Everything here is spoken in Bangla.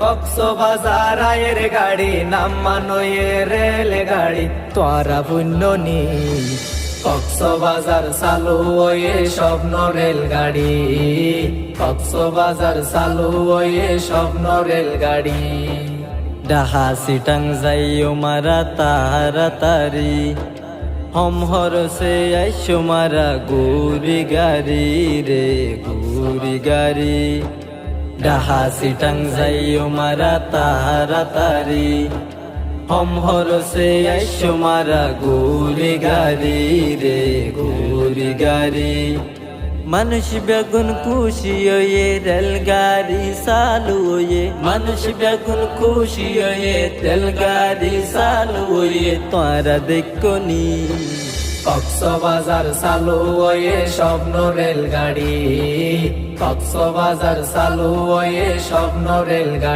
কক্সবাজার আয়ের গাড়ি নাম মানয়ে রেল গাড়ি তোরা পুণ্যনি কক্সবাজার চালু হয়ে স্বপ্ন রেলগাড়ি কক্সবাজার চালু হয়ে স্বপ্ন রেলগাড়ি ডাহা সিটাং যাইও মারা তাড়াতাড়ি হম হরসে আইসো মারা গুরি গাড়ি রে গুরি গাড়ি ডাহা সিটাং যাইও মারা তাড়াতাড়ি হম হরসে আইসো মারা গুরি গাড়ি রে গুরি গাড়ি মানুষ বেগুন খুশি হয়ে রেলগাড়ি চালু হয়ে মানুষ বেগুন খুশি হয়ে রেলগাড়ি চালু হয়ে তোরা দেখনি কক্সবাজার চালু হয়ে স্বপ্ন রেলগাড়ি কক্সবাজার চালু হয়ে স্বপ্ন রেলগাড়ি।